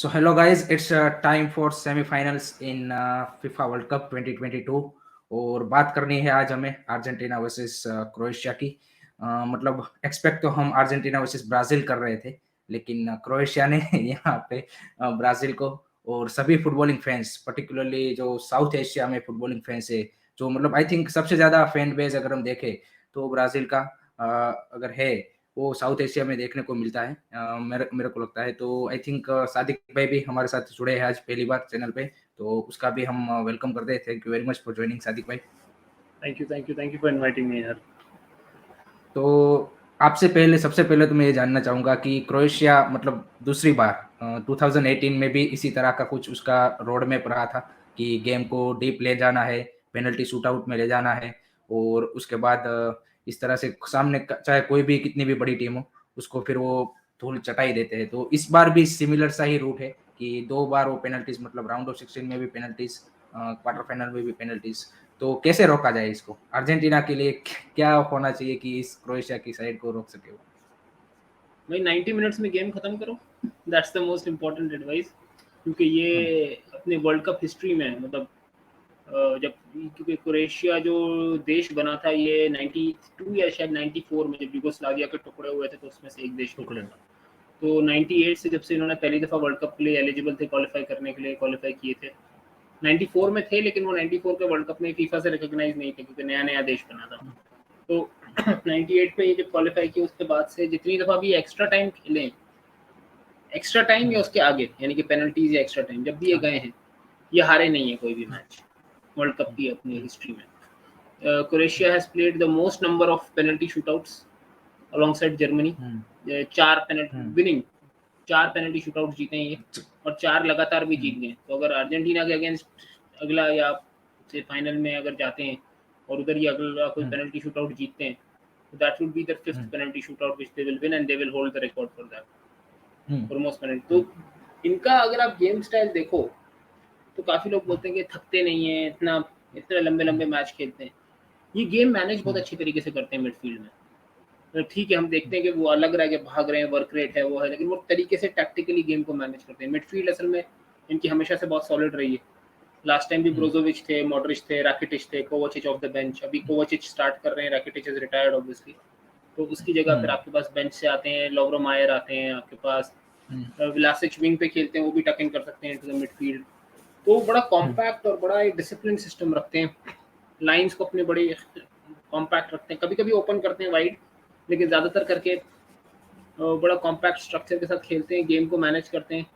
So hello guys, it's time for semi-finals in FIFA World Cup 2022 और बात करनी है आज हमें अर्जेंटीना वर्सेस क्रोएशिया की। मतलब एक्सपेक्ट तो हम अर्जेंटीना वर्सेस ब्राजील कर रहे थे, लेकिन क्रोएशिया ने यहाँ पे ब्राजील को और सभी फुटबॉलिंग फैंस पर्टिकुलरली जो साउथ एशिया में फुटबॉलिंग फैंस है, जो मतलब आई थिंक सबसे ज़्यादा फैन बेस अगर हम देखें तो ब्राजील का अगर है वो साउथ एशिया में देखने को मिलता है। मेरे मेरे को लगता है तो आई थिंक सादिक भाई भी हमारे साथ जुड़े हैं आज पहली बार चैनल पे, तो उसका भी हम वेलकम करते हैं। Thank you very much for joining Sadiq भाई। Thank you for inviting me here. तो आपसे पहले सबसे पहले तो मैं ये जानना चाहूंगा कि क्रोएशिया मतलब दूसरी बार 2018 में भी इसी तरह का कुछ उसका रोड मैप रहा था कि गेम को डीप ले जाना है, पेनल्टी शूटआउट में ले जाना है और उसके बाद इस तरह से सामने चाहे कोई भी कितनी भी बड़ी टीम हो उसको फिर वो धूल चटाई देते हैं। तो इस बार भी सिमिलर सा ही रूट है कि दो बार वो पेनल्टीज मतलब राउंड ऑफ 16 में भी पेनल्टीज, क्वार्टर फाइनल में भी पेनल्टीज। तो कैसे रोका जाए इसको? अर्जेंटीना के लिए क्या होना चाहिए कि इस क्रोएशिया की साइड को रोक सके वो? भाई 90 मिनट्स में गेम खत्म करो, that's the most important advice. क्योंकि ये अपने वर्ल्ड कप हिस्ट्री में मतलब जब क्योंकि क्रोएशिया जो देश बना था ये 92 या शायद 94 में जब यूगोस्लाविया के टुकड़े हुए थे तो उसमें से एक देश टुकड़ा था। तो 98 से जब से इन्होंने पहली दफ़ा वर्ल्ड कप के लिए एलिजिबल थे, क्वालिफाई करने के लिए क्वालिफाई किए थे। 94 में थे लेकिन वो 94 के वर्ल्ड कप में फीफा से रिकॉग्नाइज नहीं थे क्योंकि नया नया देश बना था। तो 98 में ये जब क्वालिफाई किया उसके बाद से जितनी दफ़ा भी एक्स्ट्रा टाइम खेले, एक्स्ट्रा टाइम या उसके आगे यानी कि पेनल्टीज या एक्स्ट्रा टाइम जब भी ये गए हैं, ये हारे नहीं है कोई भी मैच वर्ल्ड कप की अपनी हिस्ट्री में। Croatia has played the most number of penalty shootouts alongside Germany. 4 penalty winning, 4 penalty shootout जीते हैं ये और 4 लगातार भी जीत गए। तो अगर अर्जेंटीना के अगेंस्ट अगला या से फाइनल में अगर जाते हैं और उधर ही अगला कोई पेनल्टी शूटआउट जीतते हैं तो that would be the 5th penalty shootout which they will win and they will hold the record for that for most penalty. तो इनका अगर आप गेम स्टाइल देखो तो काफी लोग बोलते हैं कि थकते नहीं है, इतने लंबे लंबे मैच खेलते हैं। ये गेम मैनेज बहुत अच्छी तरीके से करते हैं मिडफील्ड में। तो ठीक है, हम देखते हैं कि वो अलग रह के भाग रहे हैं, वर्क रेट है वो है, लेकिन वो तरीके से टैक्टिकली गेम को मैनेज करते हैं। मिडफील्ड असल में इनकी हमेशा से बहुत सॉलिड रही है। लास्ट टाइम भी ब्रोजोविच थे, मॉड्रिच थे, राकिटिच थे, कोवाचिच ऑफ द बेंच। अभी कोवाचिच स्टार्ट कर रहे हैं, राकिटिच इज रिटायर्ड ऑब्वियसली, तो उसकी जगह फिर आपके पास बेंच से आते हैं लोव्रो मायर आते हैं, आपके पास व्लासिच विंग पे खेलते हैं, वो भी टक इन कर सकते हैं इनटू द मिडफील्ड। तो बड़ा कॉम्पैक्ट और बड़ा एक डिसिप्लिन सिस्टम रखते हैं। लाइंस को अपने बड़े कॉम्पैक्ट रखते हैं, कभी कभी ओपन करते हैं वाइड, लेकिन ज़्यादातर करके बड़ा कॉम्पैक्ट स्ट्रक्चर के साथ खेलते हैं, गेम को मैनेज करते हैं।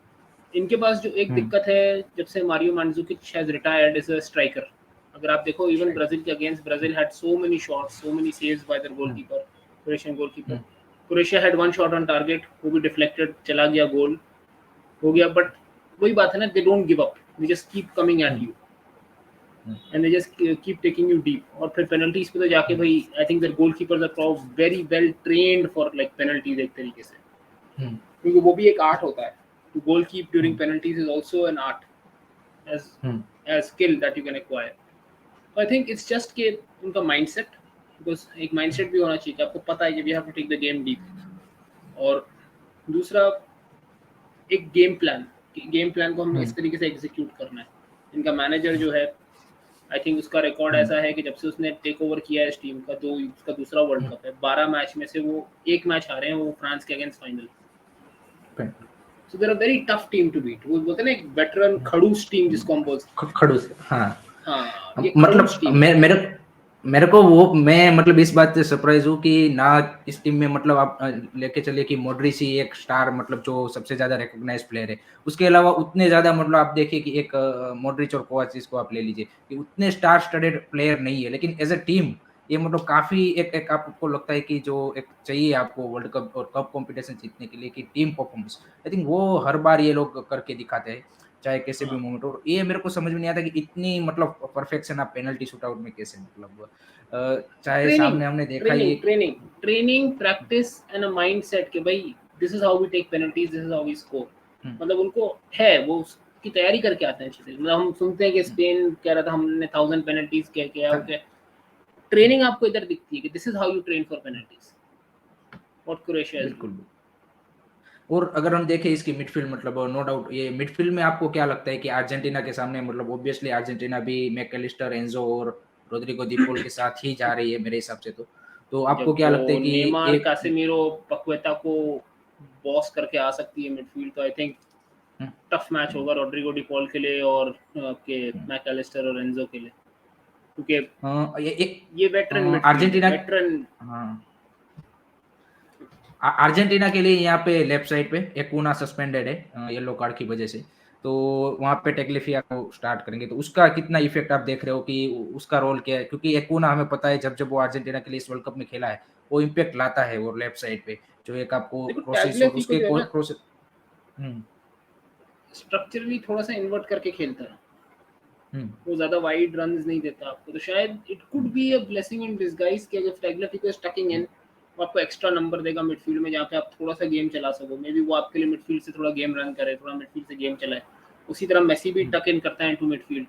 इनके पास जो एक दिक्कत है, जब से Mario Mandzukic has retired as a striker, अगर आप देखो इवन ब्राजील के against Brazil had so many shots, so many saves by their goalkeeper, Croatian goalkeeper. Croatia had 1 shot on target, वो भी डिफ्लेक्टेड, चला गया, गोल हो गया। बट वही बात है ना, they don't give up, they just keep coming at you and they just keep taking you deep. और फिर पेनल्टीज पे तो जाके भाई I think that goalkeepers are very well trained for like penalties एक तरीके से, क्योंकि वो भी एक आर्ट होता है। To goal keep during penalties is also an art as skill that you can acquire. So I think it's just कि उनका mindset, because एक mindset भी होना चाहिए कि आपको पता है कि we have to take the game deep, और दूसरा एक गेम प्लान को हमने इस तरीके से एग्जीक्यूट करना है। इनका मैनेजर जो है आई थिंक उसका रिकॉर्ड ऐसा है कि जब से उसने टेक ओवर किया है इस टीम का, उसका दूसरा वर्ल्ड कप है, 12 मैच में से वो 1 मैच हारे हैं, वो फ्रांस के against final. So they're a very tough team to beat. वो बोलते हैं ना एक वेटरन खड़ूस टीम जिसको हम बोलते हैं। खड़ूस, हाँ ये मतलब मेरे को वो मैं मतलब इस बात से सरप्राइज हूँ कि ना इस टीम में मतलब आप लेके चलिए कि मॉड्रिच ही एक स्टार मतलब जो सबसे ज्यादा रिकॉग्नाइज प्लेयर है, उसके अलावा उतने ज्यादा मतलब आप देखिए कि एक मॉड्रिच और कोवाचिच को आप ले लीजिए कि उतने स्टार स्टडेड प्लेयर नहीं है, लेकिन एज अ टीम ये मतलब काफी एक आपको लगता है कि जो एक चाहिए आपको वर्ल्ड कप और कप कंपटीशन जीतने के लिए कि टीम परफॉर्मेंस, आई थिंक वो हर बार ये लोग करके दिखाते हैं चाहे कैसे भी मोमेंट हो। ये मेरे को समझ में नहीं आता कि इतनी मतलब परफेक्शन आप पेनल्टी शूटआउट में कैसे मतलब चाहे सामने हमने देखा ये training practice and a mindset कि भाई this is how we take penalties, this is how we score. मतलब उनको है वो की तैयारी करके आते हैं अच्छे से। मतलब हम सुनते हैं कि स्पेन कह रहा था हमने 1000 पेनल्टीज किया, ट्रेनिंग आपको इधर दिखती है कि this is how you train for penalties. What Croatia is बिल्कुल। और अगर हम देखें इसकी मिडफील्ड, मतलब नो डाउट ये मिडफील्ड में आपको क्या लगता है कि अर्जेंटीना के सामने, मतलब ऑब्वियसली अर्जेंटीना भी मैकएलिस्टर, एंजो और रोड्रिगो दी पॉल के साथ ही जा रही है मेरे हिसाब से। तो आपको जब क्या वो लगता है कि नेमार, एक कासेमीरो, पक्वेता को बॉस करके आ सकती है मिडफील्ड, तो I think hmm, tough match होगा रोड्रिगो डी पॉल के लिए और आपके हम्म, मैकएलिस्टर और एंजो के लिए, क्योंकि ये ये वेटरन मिडफील्ड है, अर्जेंटीना, वेटरन। हाँ अर्जेंटीना के लिए यहाँ पे लेफ्ट साइड पे एकूना सस्पेंडेड है येलो कार्ड की वजह से। तो वहाँ पे टेक्लिफिया को स्टार्ट करेंगे, तो उसका कितना इफेक्ट आप देख रहे हो कि उसका रोल क्या है, क्योंकि एकूना हमें पता है जब वो अर्जेंटीना के लिए इस वर्ल्ड कप में खेला है वो इम्पैक्ट लाता है वो लेफ्ट साइड पे, जो एक आपको देखो क्रोसिस और टैगलियाफिको उसके जो है ना, क्रोस। हम्म स्ट्रक्चरली थोड़ा सा इन्वर्ट करके खेलता है, हम्म वो ज़्यादा वाइड रन्स नहीं देता आपको, तो शायद it could be a blessing in disguise कि अगर टैगलियाफिको इज टकिंग इन, वो आपको एक्स्ट्रा नंबर देगा मिडफील्ड में, जहाँ पे आप थोड़ा सा गेम चला सको। मे बी वो आपके लिए मिडफील्ड से थोड़ा गेम रन करे, थोड़ा मिडफील्ड से गेम चलाए। उसी तरह मेसी भी हम्म टक इन करता है इनटू मिडफील्ड।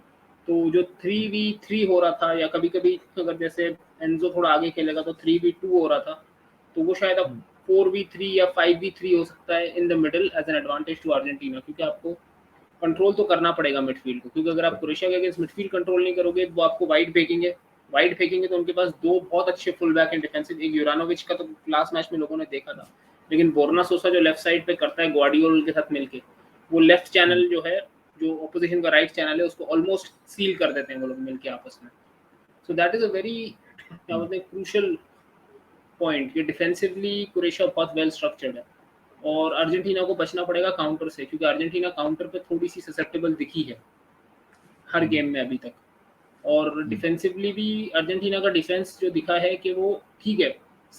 तो जो 3v3 हो रहा था, या कभी कभी अगर जैसे एंजो थोड़ा आगे खेलेगा तो 3v2 हो रहा था, तो वो शायद अब हम्म 4v3 या 5v3 हो सकता है in the middle as an advantage to Argentina, क्योंकि आपको कंट्रोल तो करना पड़ेगा मिडफील्ड को, क्योंकि अगर आप क्रोएशिया के अगेंस्ट मिडफील्ड कंट्रोल नहीं करोगे वो आपको वाइड फेंकेंगे तो उनके पास दो बहुत अच्छे फुल बैक एंड डिफेंसिव, एक यूरानोविच का तो लास्ट मैच में लोगों ने देखा था, लेकिन बोर्ना सोसा जो लेफ्ट साइड पे करता है ग्वार्डियोल के साथ मिलके, वो लेफ्ट हम्म चैनल जो है, जो ऑपोजिशन का राइट चैनल है, उसको ऑलमोस्ट सील कर देते हैं वो लोग मिलके आपस में। So that is a very क्या हम्म बोलते हैं क्रूशियल पॉइंट कि डिफेंसिवली क्रोएशिया बहुत वेल स्ट्रक्चर्ड है, और अर्जेंटीना को बचना पड़ेगा काउंटर से, क्योंकि अर्जेंटीना काउंटर पे थोड़ी सी ससेप्टेबल दिखी है हर हम्म गेम में अभी तक। और हम्म डिफेंसिवली भी अर्जेंटीना का डिफेंस जो दिखा है कि वो ठीक है,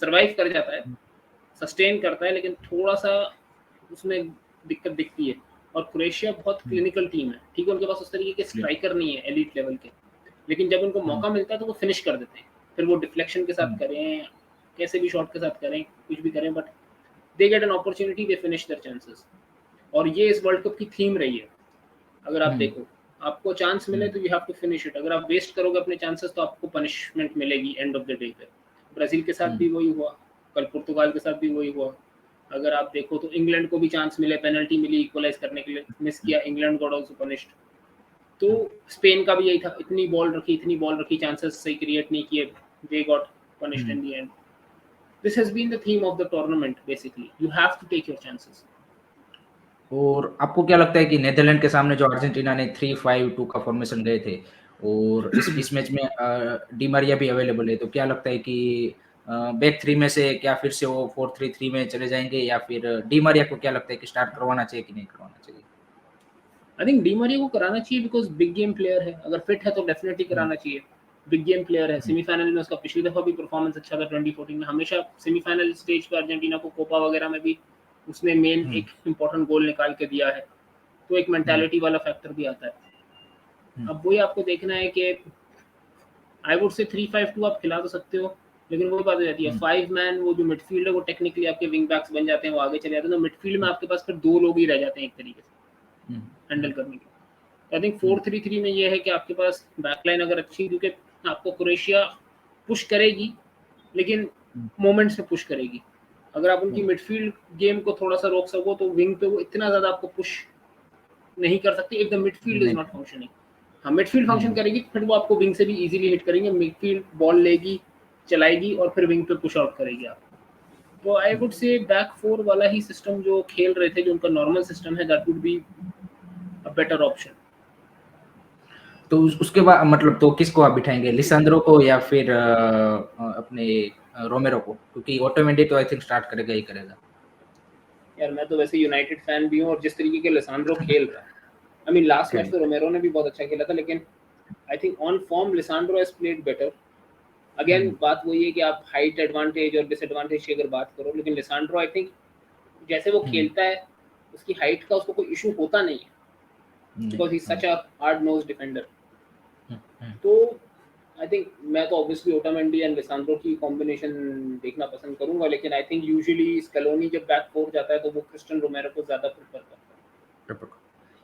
सर्वाइव कर जाता है, सस्टेन करता है, लेकिन थोड़ा सा उसमें दिक्कत दिखती है। और क्रोएशिया बहुत हम्म क्लिनिकल टीम है, ठीक है, उनके पास उस तरीके के स्ट्राइकर नहीं है एलीट लेवल के, लेकिन जब उनको हम्म मौका मिलता है तो वो फिनिश कर देते हैं। फिर वो डिफ्लेक्शन के साथ हम्म करें, कैसे भी शॉट के साथ करें, कुछ भी करें, but they get an opportunity, they finish their chances. और ये इस वर्ल्ड कप की थीम रही है। अगर आप हम्म देखो, आपको चांस मिले हम्म तो you have to finish it, अगर आप वेस्ट करोगे अपने चांसेस तो आपको पनिशमेंट मिलेगी एंड ऑफ द डे पे। ब्राजील के साथ हम्म भी वही हुआ, कल पुर्तगाल के साथ भी वही हुआ। अगर आप देखो तो इंग्लैंड को भी चांस मिले, पेनल्टी मिली इक्वलाइज करने के लिए, मिस किया, इंग्लैंड गॉट आल्सो पनिश्ड। तो स्पेन का भी यही था, इतनी बॉल रखी, चांसेस सही क्रिएट नहीं किए, they got punished hmm in the end. This has been the theme of the tournament basically, you have to take your chances. और आपको क्या लगता है कि नीदरलैंड के सामने जो अर्जेंटीना ने 3-5-2 का फॉर्मेशन गए थे, और इस मैच में डी मारिया भी अवेलेबल है, तो क्या लगता है कि बैक थ्री में से क्या फिर से वो 4-3-3 में चले जाएंगे, या फिर डी मारिया को क्या लगता है कि स्टार्ट करवाना चाहिए कि नहीं करवाना चाहिए? आई थिंक डी मरिया को कराना चाहिए, बिकॉज बिग गेम प्लेयर है, अगर फिट है तो डेफिनेटली हम्म कराना चाहिए। बिग गेम प्लेयर है, हम्म सेमीफाइनल में उसका पिछली दफा भी परफॉर्मेंस अच्छा था 2014 में, हमेशा सेमीफाइनल स्टेज पर अर्जेंटीना को कोपा वगैरह में भी उसने मेन हम्म एक इंपॉर्टेंट गोल निकाल के दिया है। तो एक हम्म मेंटालिटी वाला फैक्टर भी आता है। हम्म अब वही आपको देखना है कि आई वुड से 3-5-2 आप खिला तो सकते हो, लेकिन वही बात हो जाती है, हम्म 5 मैन वो जो मिडफील्ड है वो टेक्निकली आपके विंग बैक्स बन जाते हैं, वो आगे चले जाते हैं, तो मिडफील्ड में आपके पास फिर दो लोग ही रह जाते हैं एक तरीके से हम्म हैंडल हम्म करने के। आई थिंक हम्म 4-3-3 में ये है कि आपके पास बैकलाइन अगर अच्छी, क्योंकि आपको क्रोएशिया पुश करेगी, लेकिन हम्म मोमेंट्स में पुश करेगी। अगर आप उनकी हम्म मिडफील्ड गेम को थोड़ा सा रोक सको तो विंग पे वो इतना ज़्यादा आपको पुश नहीं कर सकती इफ द मिडफील्ड इज नहीं नॉट फंक्शनिंग। हाँ, मिडफील्ड फंक्शन हम्म करेगी फिर वो आपको विंग से भी इजीली हिट करेंगे, मिडफील्ड बॉल लेगी, चलाएगी और फिर विंग पे पुश आउट करेगी आप। तो आई हम्म वुड से बैक फोर वाला ही सिस्टम जो खेल रहे थे, जो उनका नॉर्मल सिस्टम है, that would be a better option. तो उसके बाद मतलब तो किसको आप बिठाएंगे, लिसांड्रो को या फिर अपने रोमेरो को, क्योंकि ऑटोमेटिक तो आई थिंक स्टार्ट करेगा ही करेगा। यार मैं तो वैसे यूनाइटेड फैन भी हूँ, और जिस तरीके के लिसांड्रो खेल रहा है, आई मीन लास्ट मैच खेल तो रोमेरो ने भी बहुत अच्छा खेला था, लेकिन I think on form Lisandro has played better. Again hmm बात वही है कि आप हाइट एडवांटेज और डिसएडवांटेज की अगर बात करो, लेकिन लिसांड्रो आई थिंक जैसे वो हम्म खेलता है, उसकी हाइट का उसको कोई इशू होता नहीं है, नहीं because he such a hard nose defender. Hmm तो आई थिंक मैं तो ऑब्वियसली ओटामेंडी एंड लिसांड्रो की कॉम्बिनेशन देखना पसंद करूंगा, लेकिन आई थिंक यूजुअली स्कैलोनी जब बैक फोर जाता है तो वो क्रिस्टियन रोमेरो को ज्यादा प्रेफर करता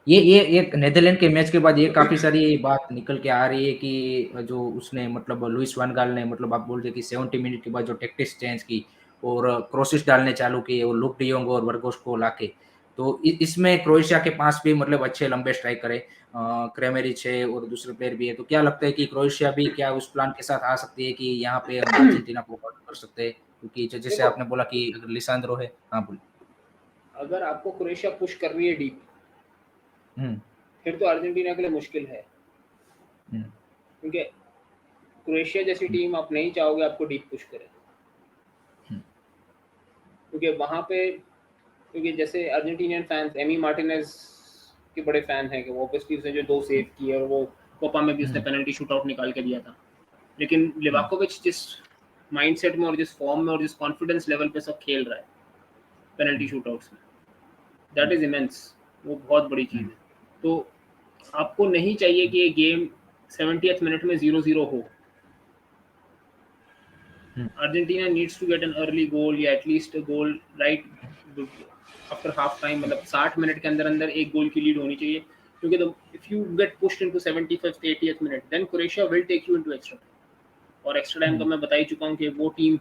ये नेदरलैंड के मैच के बाद ये काफी सारी बात निकल के आ रही है कि जो उसने मतलब लुइस वान गाल ने, मतलब आप बोल रहे कि 70 मिनट के बाद जो टैक्टिक्स चेंज की, और क्रॉसेस डालने चालू किए और लुक डी योंग और वर्गोस को लाके। तो इसमें क्रोएशिया के पास भी मतलब अच्छे लंबे स्ट्राइकर है, क्रेमेरिच है और दूसरे प्लेयर भी है। तो क्या लगता है कि क्रोएशिया भी क्या उस प्लान के साथ आ सकती है कि यहाँ पे हम अर्जेंटीना को हर्ट कर सकते हैं? क्योंकि जैसे देखो, आपने बोला कि अगर लिसांद्रो है। हाँ बोलिए। अगर आपको क्रोएशिया पुश कर रही है डीप, हम्म। फिर तो अर्जेंटीना के लिए मुश्किल है, हम्म। क्योंकि क्रोएशिया जैसी टीम आप नहीं चाहोगे आपको डीप पुश करे, हम्म। क्योंकि वहाँ पे, क्योंकि जैसे अर्जेंटीनियन फैंस एमी मार्टिनेज के बड़े फैन हैं कि वो ऑब्वियसली उसने जो 2 सेव किए और वो कोपा में भी उसने हम्म। पेनल्टी शूटआउट निकाल के दिया था। लेकिन हम्म। लिवाकोविच जिस माइंडसेट में और जिस फॉर्म में और जिस कॉन्फिडेंस लेवल पे सब खेल रहा है पेनल्टी शूटआउट्स में, दैट इज इमेंस। वो बहुत बड़ी चीज़ हम्म। है। तो आपको नहीं चाहिए कि ये गेम 70th मिनट में 0-0 हो। Hmm. Argentina needs to get an early goal या at least a goal right after half time, मतलब 60 मिनट के अंदर अंदर एक गोल की लीड होनी चाहिए, क्योंकि if you get pushed into 75th 80th minute then Croatia will take you into extra time. और एक्स्ट्रा टाइम तो हम्म। मैं बता ही चुका हूँ कि वो टीम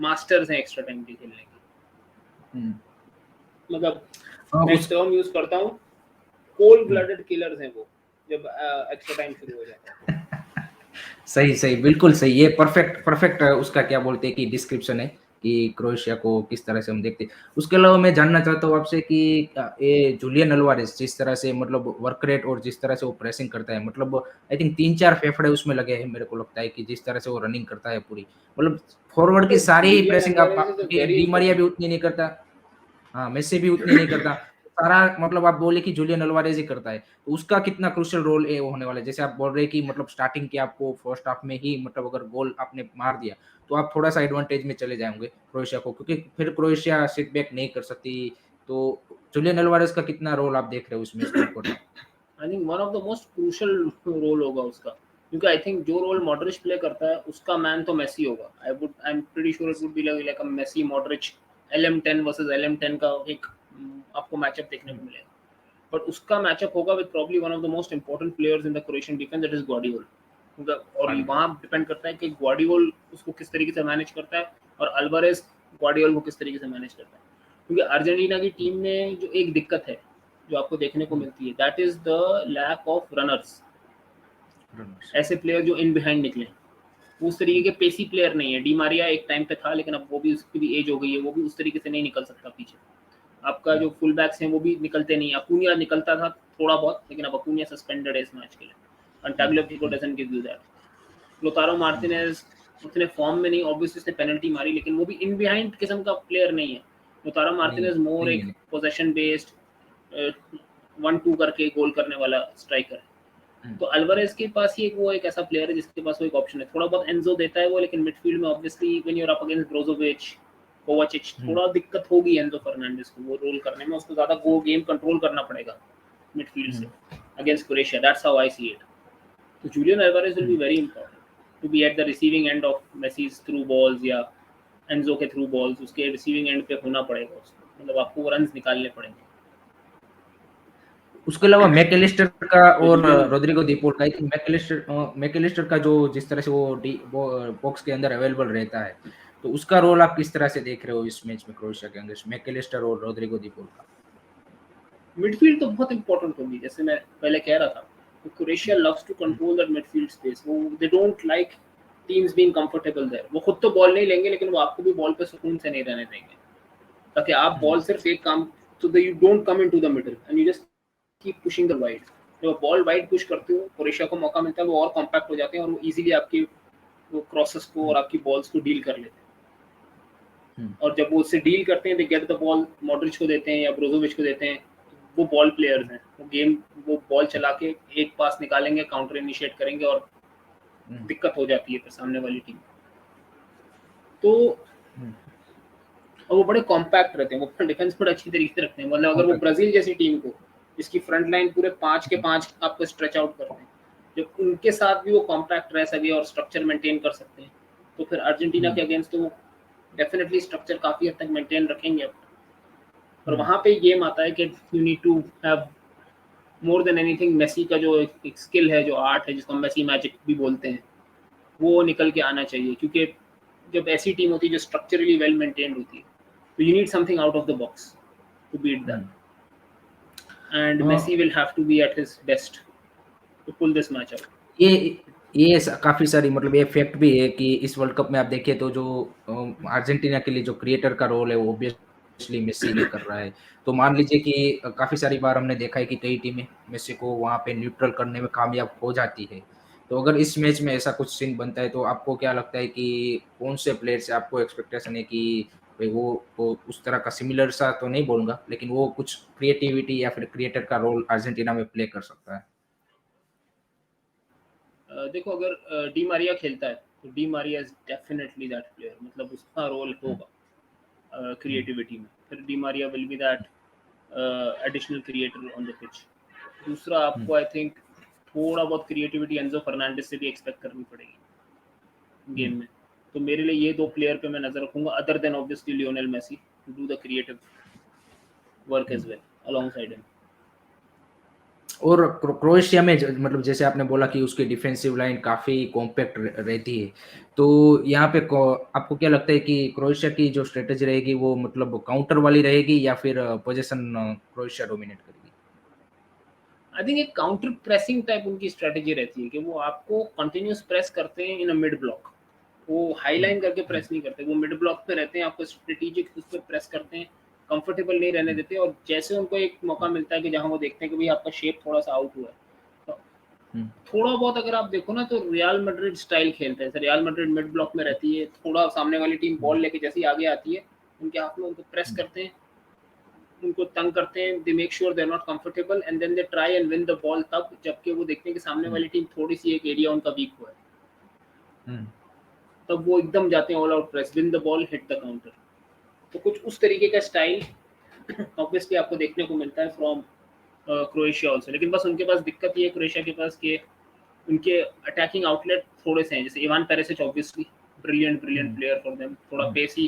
मास्टर्स हैं एक्स्ट्रा टाइम के खेलने की। हम्म। मतलब हाँ, मैं एक उस टर्म यूज करता हूँ, कोल्ड ब्लडेड किलर्स हैं वो, जब एक्स्ट्रा टाइम शुरू हो जाता है। सही सही, बिल्कुल सही। ये परफेक्ट परफेक्ट उसका क्या बोलते हैं कि डिस्क्रिप्शन है कि क्रोएशिया को किस तरह से हम देखते हैं। उसके अलावा मैं जानना चाहता हूँ आपसे कि ये जूलियन अल्वारेस जिस तरह से मतलब वर्क रेट और जिस तरह से वो प्रेसिंग करता है, मतलब आई थिंक 3-4 फेफड़े उसमें लगे हैं मेरे को लगता है कि जिस तरह से वो रनिंग करता है पूरी, मतलब फॉरवर्ड की तो सारी ही जूलियन प्रेसिंग आप अल्वारेज इज अ क्योंकि वेरी डी मारिया भी इंपॉर्टेंट। उतनी नहीं करता। हाँ, मेसी भी उतनी नहीं करता। सारा मतलब आप बोले कि जूलियन अल्वारेज ही करता है, तो उसका कितना क्रूशियल रोल है वो होने वाला है? जैसे आप बोल रहे हैं कि मतलब स्टार्टिंग के आपको फर्स्ट हाफ में ही मतलब अगर गोल आपने मार दिया, तो आप थोड़ा-सा एडवांटेज में चले जाओगे क्रोएशिया को, क्योंकि फिर क्रोएशिया सिट बैक नहीं कर सकती। तो जूलियन अल्वारेज का कितना रोल आप देख रहे हो इस मैच में important? I think one of the most crucial role होगा उसका, क्योंकि आई थिंक जो रोल मॉडरिच प्ले करता है उसका मैन तो मेसी होगा। I am pretty sure it would be like a Messi Modric LM10 versus LM10 का एक आपको मैचअप देखने को मिलेगा। बट उसका मैचअप होगा with probably one of the most important players in the Croatian defence, that is ग्वार्डियोल। और वहाँ डिपेंड करता है कि ग्वार्डियोल उसको किस तरीके से मैनेज करता है और अल्वारेज ग्वार्डियोल को किस तरीके से मैनेज करता है। क्योंकि अर्जेंटीना की टीम में जो एक दिक्कत है जो आपको देखने को मिलती है, that is the lack of runners. ऐसे प्लेयर जो इन बिहाइंड निकले, वो उस तरीके के पेसी प्लेयर नहीं है। डी मारिया एक टाइम पे था, लेकिन अब वो भी, उसकी भी एज हो गई है, वो भी उस तरीके से नहीं निकल सकता पीछे। आपका जो फुल बैक्स हैं वो भी निकलते नहीं। अकुनिया निकलता था थोड़ा बहुत, लेकिन अब अकुनिया सस्पेंडेड है इस मैच के लिए, and Tagliafico doesn't give you that. लोतारो Martinez उतने फॉर्म में नहीं, ऑब्वियसली उसने पेनल्टी मारी, लेकिन वो भी इन बिहाइंड किस्म का प्लेयर नहीं है। लोतारो नहीं, मार्टिनेज मोर नहीं एक है। पोजेशन बेस्ड 1-2 करके गोल करने वाला स्ट्राइकर है। तो अल्वारेज के पास ही वो एक ऐसा प्लेयर है जिसके पास वो एक ऑप्शन है। थोड़ा बहुत एंजो देता है वो, लेकिन मिडफील्ड में obviously when you are up against Brozovic, Kovacic, थोड़ा दिक्कत होगी एंजो फर्नांडिस को वो रोल करने में। उसको ज़्यादा गो गेम कंट्रोल करना पड़ेगा मिडफील्ड से against Croatia. That's how I see it. तो Julian Alvarez will be very important to be at the receiving end of Messi's through balls या एंजो के थ्रू बॉल्स। उसके रिसीविंग एंड पे होना पड़ेगा उसको, मतलब आपको रन्स निकालने पड़ेंगे। उसके अलावा मैकएलिस्टर का तो और जुलियन, रोड्रिगो दी पॉल का, आई थिंक मैकएलिस्टर का जो जिस तरह से वो बॉक्स के अंदर अवेलेबल रहता है, तो उसका रोल आप किस तरह से देख रहे हो इस मैच में क्रोएशिया के अगेंस्ट मैकएलिस्टर और रोड्रिगो दी पॉल का? मिडफील्ड तो बहुत इंपॉर्टेंट होगी, जैसे मैं पहले कह रहा था। तो Croatia loves to control that midfield space. वो they don't like teams being comfortable there. वो खुद तो बॉल नहीं लेंगे, लेकिन वो आपको भी बॉल पे सुकून से नहीं रहने देंगे, ताकि आप बॉल सिर्फ एक काम, so that you don't come into the middle and you just keep pushing the wide। जब आप बॉल वाइड पुश करते हो, क्रोएशिया को मौका मिलता है, वो और कॉम्पैक्ट हो जाते हैं और वो इजीली आपकी वो क्रॉसेस को और आपकी बॉल्स को डील कर लेते हैं। और जब वो उससे डील करते हैं, they get the ball, Modric को देते हैं या ब्रोजोविच को देते हैं। वो बॉल प्लेयर्स हैं, वो बॉल चला के एक पास निकालेंगे, काउंटर इनिशिएट करेंगे और दिक्कत हो जाती है फिर सामने वाली टीम। तो और वो बड़े कॉम्पैक्ट रहते हैं, वो अपना डिफेंस बड़ा अच्छी तरीके से रखते हैं। मतलब अगर वो ब्राजील जैसी टीम को, जिसकी फ्रंट लाइन पूरे 5 के 5 आपको स्ट्रेच आउट करते हैं, जब उनके साथ भी वो कॉम्पैक्ट रह सके और स्ट्रक्चर मेंटेन कर सकते हैं, तो फिर अर्जेंटीना के अगेंस्ट तो वो डेफिनेटली स्ट्रक्चर काफी हद तक मेंटेन रखेंगे अपना। और वहां पे गेम आता है कि you need to have more than anything Messi का जो एक स्किल है, जो आर्ट है, जिसको हम मेसी मैजिक भी बोलते हैं, वो निकल के आना चाहिए। क्योंकि जब ऐसी टीम होती है जो स्ट्रक्चरली वेल मेंटेन्ड होती है, तो you need something out of the box to beat that, and Messi will have to be at his best to pull this match out. ये काफी सारी मतलब ये फैक्ट भी है कि इस वर्ल्ड कप में आप देखिए तो जो अर्जेंटीना के लिए जो क्रिएटर का रोल है वो ऑब्वियसली मेसी ने कर रहा है। तो मान लीजिए कि काफी सारी बार हमने देखा है कि कई टीमें मेसी को वहां पे न्यूट्रल करने में कामयाब हो जाती है। तो अगर इस मैच में ऐसा कुछ सीन बनता है तो आपको क्या लगता है कि कौन से प्लेयर से आपको एक्सपेक्टेशन है कि भाई वो उस तरह का सिमिलर सा तो नहीं बोलूंगा, लेकिन वो कुछ क्रिएटिविटी या फिर क्रिएटर का रोल अर्जेंटीना में प्ले कर सकता है? देखो, अगर डी मारिया खेलता है तो Di Maria is definitely that player, मतलब उसका रोल होगा क्रिएटिविटी में, फिर Di Maria will be that additional creator on the pitch. दूसरा आपको आई थिंक थोड़ा बहुत क्रिएटिविटी एंजो फर्नांडिस से भी एक्सपेक्ट करनी पड़ेगी गेम में। तो मेरे लिए ये दो प्लेयर पे मैं नजर रखूंगा, other than obviously Lionel Messi, to do the creative work as well alongside him. और क्रोएशिया में मतलब जैसे आपने बोला कि उसकी डिफेंसिव लाइन काफी कॉम्पैक्ट रहती है, तो यहाँ पे आपको क्या लगता है कि क्रोएशिया की जो स्ट्रेटेजी रहेगी वो मतलब काउंटर वाली रहेगी या फिर पोजीशन क्रोएशिया डोमिनेट करेगी? आई थिंक एक काउंटर प्रेसिंग टाइप उनकी स्ट्रेटेजी रहती है कि वो आपको कंटिन्यूस प्रेस करते हैं इन अ मिड ब्लॉक, वो हाई लाइन करके प्रेस नहीं करते, वो मिड ब्लॉक पे रहते हैं, आपको स्ट्रेटेजिक उस पर प्रेस करते हैं, कंफर्टेबल नहीं रहने देते, और जैसे उनको एक मौका मिलता है कि जहां वो देखते हैं कि भाई आपका शेप थोड़ा सा आउट हुआ है, तो थोड़ा बहुत अगर आप देखो ना तो रियल मैड्रिड स्टाइल खेलते हैं। रियल मैड्रिड मिड ब्लॉक में रहती है, थोड़ा सामने वाली टीम बॉल लेके जैसे ही आगे आती है उनके हाथ में, उनको प्रेस करते हैं, उनको तंग करते हैं, they make sure they are not comfortable and then they try and win the ball, तब जबकि वो देखते हैं कि सामने वाली टीम थोड़ी सी एक एरिया उनका वीक हुआ है, तब वो एकदम जाते हैं all out press, win the ball, hit the counter. तो कुछ उस तरीके का स्टाइल ऑब्वियसली आपको देखने को मिलता है फ्रॉम क्रोएशिया ऑल्सो, लेकिन बस उनके पास दिक्कत ये है क्रोएशिया के पास कि उनके अटैकिंग आउटलेट थोड़े से हैं, जैसे Ivan Perisic obviously brilliant player for them, थोड़ा पेसी,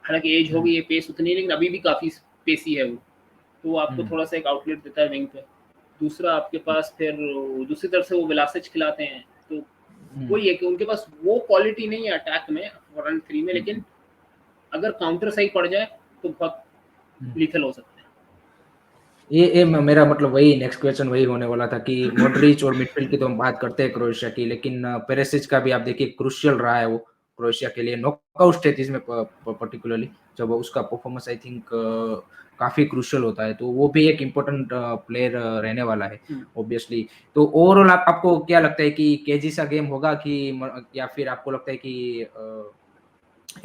हालांकि एज हो गई है, पेस उतनी, लेकिन अभी भी काफी पेसी है वो, तो वो आपको थोड़ा सा एक आउटलेट देता है विंग पे। दूसरा आपके पास फिर दूसरी तरफ से वो विलासिच खिलाते हैं, तो वही है कि उनके पास वो क्वालिटी नहीं है अटैक में फ्रंट थ्री में, लेकिन अगर काउंटर सही पड़ जाए तो बहुत लीथल हो सकता है। ये मेरा मतलब वही नेक्स्ट क्वेश्चन वही होने वाला था कि मॉड्रिच और मिडफील्ड की तो हम बात करते हैं क्रोएशिया की, लेकिन पेरिसिच का भी आप देखिए क्रूशियल रहा है वो क्रोएशिया के लिए नॉकआउट स्टेजेस में पर्टिकुलरली, जब उसका परफॉर्मेंस आई थिंक काफी क्रूशियल होता है, तो वो भी एक इम्पोर्टेंट प्लेयर रहने वाला है ऑब्वियसली। तो ओवरऑल आपको क्या लगता है कि केजी सा गेम होगा कि या फिर आपको लगता है कि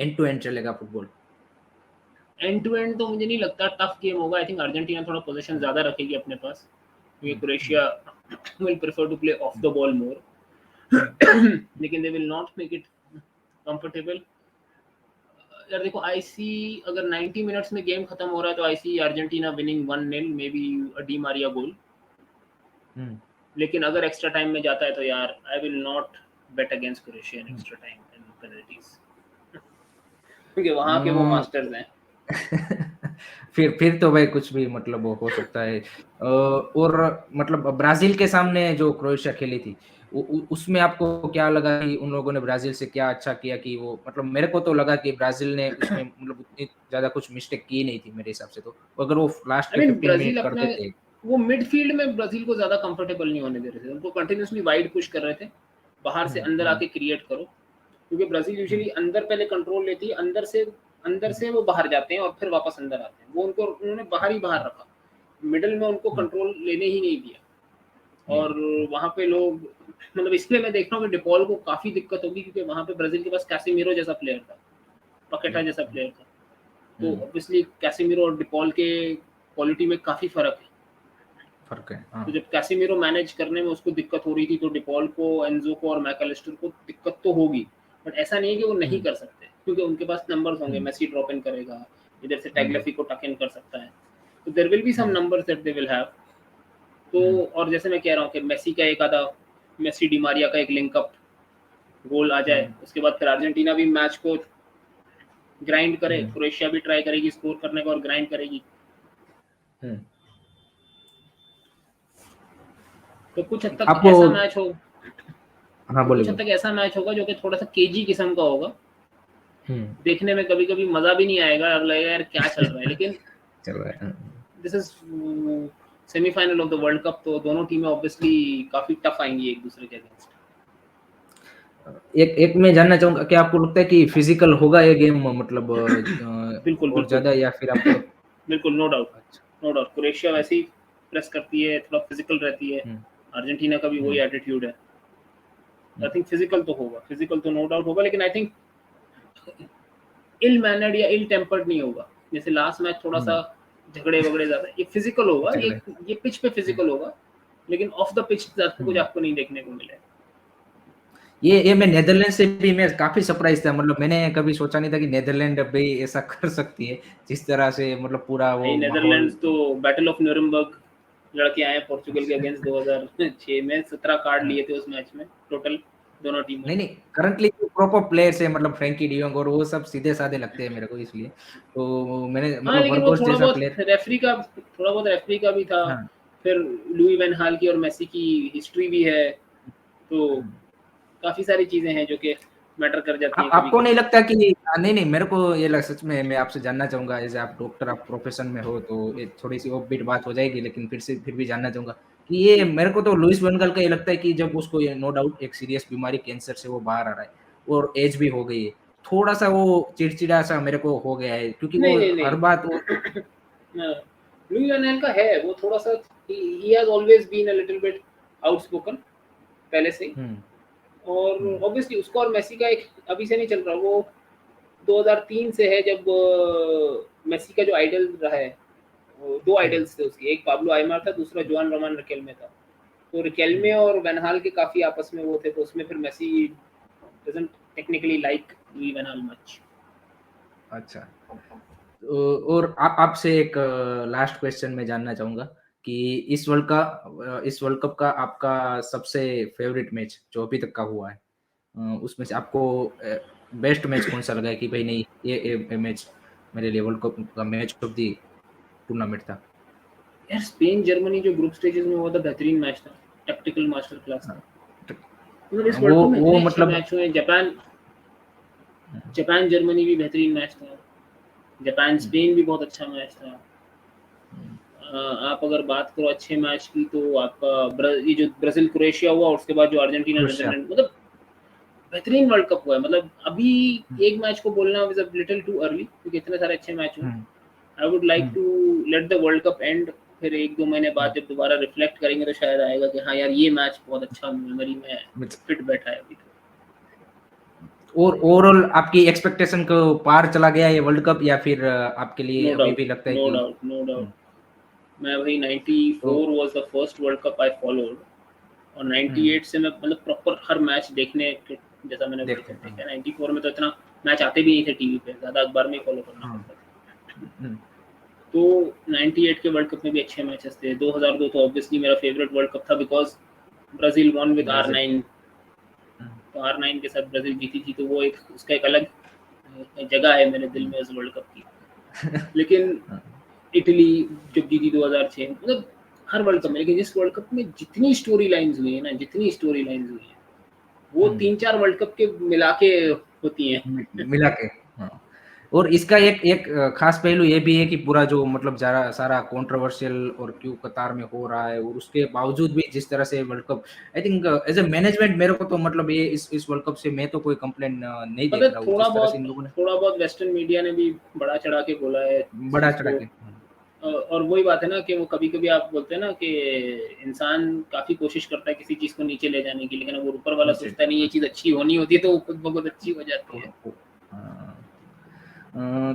एंड टू एंड चलेगा फुटबॉल? एंड टू एंड तो मुझे नहीं लगता, टफ गेम होगा। आई थिंक अर्जेंटीना थोड़ा पोजीशन ज्यादा रखेगी अपने पास, क्योंकि Croatia will prefer to play off the ball more, लेकिन they will not make it comfortable. यार देखो, आई सी अगर 90 मिनट्स में गेम खत्म हो रहा है तो I see Argentina winning 1-0, may be a Di Maria goal. लेकिन अगर एक्स्ट्रा टाइम में जाता है तो यार I will not bet against Croatia in extra time and penalties, क्योंकि वहां के वो मास्टर्स हैं। फिर तो भाई कुछ भी मतलब हो सकता है। और मतलब ब्राजील के सामने जो क्रोएशिया खेली थी उसमें आपको क्या लगा कि उन लोगों ने ब्राजील से क्या अच्छा किया कि वो मतलब मेरे को तो लगा कि ब्राजील ने उसमें मतलब उतनी ज्यादा कुछ मिस्टेक की नहीं थी मेरे हिसाब से, तो अगर वो लास्ट आई के मीन 15 ब्राजील मिनट अपने करते थे। वो मिडफील्ड में ब्राजील को ज्यादा कंफर्टेबल नहीं होने दे रहे थे, उनको कंटिन्यूसली वाइड पुश कर रहे थे, बाहर से अंदर आके क्रिएट करो, क्योंकि ब्राजील यूजुअली अंदर पहले कंट्रोल लेती है, अंदर से वो बाहर जाते हैं और फिर वापस अंदर आते हैं, वो उन्होंने बाहर ही बाहर रखा, मिडिल में उनको कंट्रोल लेने ही नहीं दिया। और वहां पे लोग मतलब इसलिए मैं देख रहा हूँ कि डिपॉल को काफी दिक्कत होगी, क्योंकि वहां पे ब्राजील के पास कैसेमीरो जैसा प्लेयर था, पकेटा जैसा प्लेयर था, तो ऑब्वियसली कैसेमीरो और डिपॉल के क्वालिटी में काफी फर्क है। तो जब कैसेमीरो मैनेज करने में उसको दिक्कत हो रही थी, तो डिपॉल को, एंजो को और मैकलिस्टर को दिक्कत तो होगी, बट ऐसा नहीं है कि वो नहीं कर सकते, क्योंकि उनके पास नंबर्स होंगे, मेसी ड्रॉप इन करेगा, इधर से टैगलेफी को टक इन कर सकता है, तो there will be some numbers that they will have. तो और जैसे मैं कह रहा हूँ कि मेसी का एक आधा, मेसी डी मारिया का एक लिंकअप गोल आ जाए, उसके बाद फिर अर्जेंटीना भी मैच को ग्राइंड करे, क्रोएशिया भी ट्राई करेगी स्कोर करने का और ग्राइंड करेगी, तो कुछ हद तक आपको ऐसा मैच हो, हाँ तो बोलिए कुछ हद बोलिए। तक ऐसा मैच होगा जो कि थोड़ा सा केजी किस्म का होगा, देखने में कभी-कभी मजा भी नहीं आएगा और लगेगा यार क्या चल रहा है, लेकिन चल रहा है। This is semifinal of the world cup, तो दोनों टीमें ऑब्वियसली काफी टफ आएंगी एक दूसरे के अगेंस्ट। एक एक मैं जानना चाहूंगा कि आपको लगता है कि फिजिकल होगा ये गेम, मतलब बिल्कुल और बिल्कुल ज्यादा, या फिर आपको? बिल्कुल, नो डाउट, अच्छा। No doubt. क्रोएशिया वैसे ही प्रेस करती है, थोड़ा फिजिकल रहती है। हम्म, अर्जेंटीना का भी वही हम्म, एटीट्यूड है। आई हम्म, थिंक फिजिकल तो होगा, फिजिकल तो नो डाउट होगा, लेकिन आई थिंक इल मैनर्ड या इल टेम्पर्ड नहीं होगा। जैसे लास्ट मैच थोड़ा सा हम्म, झगड़े वगड़े ज्यादा, ये फिजिकल होगा, झगड़े। ये पिच पे हम्म, फिजिकल होगा, लेकिन ऑफ द पिच ज्यादा कुछ हम्म। आपको नहीं देखने को मिलेगा। ये मैं नीदरलैंड से भी मैं काफी सरप्राइज था, मतलब मैंने कभी सोचा नहीं था कि नीदरलैंड भी ऐसा कर सकती है, जिस तरह से मतलब पूरा भाई वो माहौल। नेदरलैंड्स तो बैटल ऑफ न्यूरम्बर्ग लड़के आए पोर्चुगल के अगेंस्ट 2006 में, 17 कार्ड हाँ, लिए थे उस मैच में टोटल, दोनों टीमों नहीं ने। नहीं, करंटली प्रॉपर प्लेयर्स है, मतलब फ्रैंकी डियोंग और वो सब सीधे साधे लगते हैं मेरे को, इसलिए तो मैंने हाँ, मतलब लेकिन वो वर्गोस जैसा प्लेयर। थोड़ा बहुत रेफरी का भी था। हाँ। फिर लुई वैन हाल की और मेसी की हिस्ट्री भी है, तो काफी सारी चीजें हैं जो कि मैटर कर जाती हैं कभी आपको नहीं कभी। लगता कि नहीं नहीं, मेरे को ये सच में मैं आपसे जानना चाहूंगा, एज आप डॉक्टर, आप प्रोफेशन में हो, तो ये थोड़ी सी ऑफ बीट बात हो जाएगी, लेकिन फिर भी जानना चाहूंगा कि ये मेरे को तो लुइस वैन गाल का ये लगता है कि जब उसको ये नो डाउट एक सीरियस बीमारी कैंसर से वो बाहर आ रहा है और एज भी हो गई है, थोड़ा सा वो चिड़चिड़ा सा मेरे को हो गया है, क्योंकि वो नहीं नहीं हर बात वो। नहीं लुई वैन हाल का है वो थोड़ा सा, he has always been a little bit outspoken पहले से ही। हम्म, और हम्म, ऑब्वियसली उसका और मेसी का एक अभी से नहीं चल रहा, वो 2003 से है, जब मेसी का जो आइडल रहा है, वो दो हम्म, आइडल्स थे उसके, एक पाब्लो आइमार था, दूसरा जोआन रोमान रिकेल्मे था। तो रिकेल्मे हम्म। और वैन हाल के काफी आपस में वो थे, तो उसमें फिर Messi doesn't technically like Louis van Gaal much. अच्छा। और आपसे एक लास्ट क्वेश्चन मैं जानना चाहूंगा कि इस वर्ल्ड कप का आपका सबसे फेवरेट मैच जो अभी तक का हुआ है, उसमें से आपको बेस्ट मैच कौन सा लगा है कि भाई नहीं, ये मैच मेरे लिए वर्ल्ड कप का मैच ऑफ द टूर्नामेंट था? यार स्पेन जर्मनी जो ग्रुप स्टेजेस में हुआ था, बेहतरीन मैच था, टैक्टिकल मास्टर क्लास था। हाँ, मतलब इस वर्ल्ड वो कप में वो इतने अच्छे मतलब। मैच हुए। जापान जापान जर्मनी भी बेहतरीन मैच था। जापान हम्म, स्पेन भी बहुत अच्छा मैच था। हम्म, आप अगर बात करो अच्छे मैच की, तो आपका ये जो ब्राजील क्रोएशिया हुआ, उसके बाद जो अर्जेंटीना क्रोएशिया। नीदरलैंड, मतलब बेहतरीन वर्ल्ड कप हुआ है। मतलब अभी हम्म, एक मैच को बोलना is a little too early, क्योंकि इतने सारे अच्छे मैच हुए। Hmm, I would like hmm, to let the world cup end, फिर 1-2 महीने बाद हम्म। जब दोबारा रिफ्लेक्ट करेंगे तो शायद आएगा कि हाँ यार ये मैच बहुत अच्छा मेमोरी में फिट बैठा है अभी तो। और ओवरऑल आपकी एक्सपेक्टेशन को पार चला गया ये वर्ल्ड कप, या फिर आपके लिए नो अभी डाउट, भी लगता है नो कि? Doubt, no doubt. हम्म, मैं भाई तो 94 was the first world cup I followed, और हम्म, 98 से मैं मतलब प्रॉपर हर मैच देखने के जैसा मैंने देखते वर्ल्ड हैं। कप देखा। 94 में तो इतना मैच आते भी नहीं थे टीवी पे, ज़्यादा अखबार में ही फॉलो करना हाँ, पड़ता था। हम्म, तो 98 के वर्ल्ड कप में भी अच्छे मैचेस थे। 2002 तो ऑब्वियसली मेरा फेवरेट वर्ल्ड कप था, because Brazil won with Brazil. R9। हम्म, तो R9 के साथ ब्राज़ील जीती थी, तो वो एक उसका एक अलग जगह है मेरे दिल हम्म। में उस वर्ल्ड कप की। लेकिन हाँ, इटली जब जीती 2006, मतलब हर वर्ल्ड कप में, लेकिन जिस वर्ल्ड कप में जितनी स्टोरी लाइन्स हुई है ना, जितनी स्टोरी लाइन्स हुई है, वो हम्म, 3-4 वर्ल्ड कप के मिला के होती हैं। मिला के। हाँ। और इसका एक एक खास पहलू ये भी है कि पूरा जो मतलब सारा कंट्रोवर्शियल और क्यों कतार में हो रहा है, और उसके बावजूद भी जिस तरह से world cup, I think as a management, मेरे को तो मतलब ये इस वर्ल्ड कप से मैं तो कोई कंप्लेन नहीं देख मतलब रहा हूँ, जिस तरह से इन लोगों ने थोड़ा बहुत वेस्टर्न मीडिया ने भी बड़ा चढ़ा के बोला है इस बड़ा चीज़ चढ़ा को। के। और वही बात है ना कि वो कभी-कभी आप बोलते हैं ना कि इंसान काफ़ी कोशिश करता है किसी चीज़ को नीचे ले जाने की, लेकिन वो ऊपर वाला नीचे। सोचता नहीं ये चीज़ अच्छी होनी होती है, तो वो खुद ब खुद अच्छी हो जाती है। हाँ।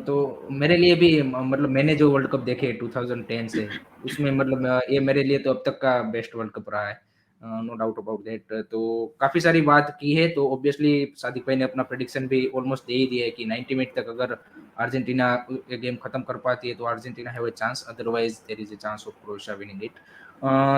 तो मेरे लिए भी मतलब मैंने जो वर्ल्ड कप देखे 2010 से, उसमें मतलब ये मेरे लिए तो अब तक का बेस्ट वर्ल्ड कप रहा है, नो डाउट अबाउट दैट। तो काफी सारी बात की है, तो ऑब्वियसली सादिक भाई ने अपना प्रेडिक्शन भी ऑलमोस्ट दे ही दिया है कि 90 मिनट तक अगर अर्जेंटीना ये गेम खत्म कर पाती है तो Argentina have a chance, otherwise there is a chance of Croatia winning it.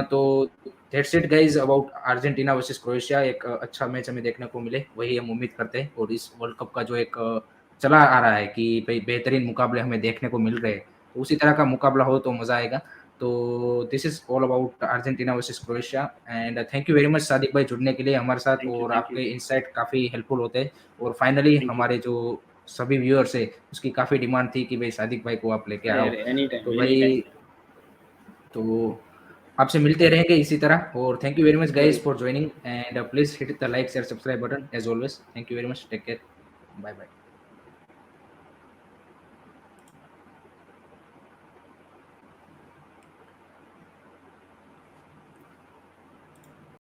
तो that's it guys about Argentina versus Croatia. एक अच्छा मैच हमें देखने को मिले, वही हम उम्मीद करते हैं, और इस वर्ल्ड कप का जो एक चला आ रहा है कि भाई बेहतरीन मुकाबले हमें देखने को मिल रहे हैं, तो उसी तरह का मुकाबला हो तो मजा आएगा। तो this is all about Argentina versus Croatia, and thank you very much Sadiq भाई जुड़ने के लिए हमारे साथ, थैंक यू, और थैंक यू, आपके इनसाइट काफी हेल्पफुल होते हैं। और फाइनली थैंक यू। हमारे जो सभी व्यूअर से उसकी काफ़ी डिमांड थी कि भाई सादिक भाई को आप लेके आओ। अरे एनी टाइम तो एनी भाई टाइम तो आपसे मिलते रहेंगे इसी तरह, और thank you very much guys जरूर for joining, and please hit the like share subscribe button as always. Thank you very much, take care, bye bye.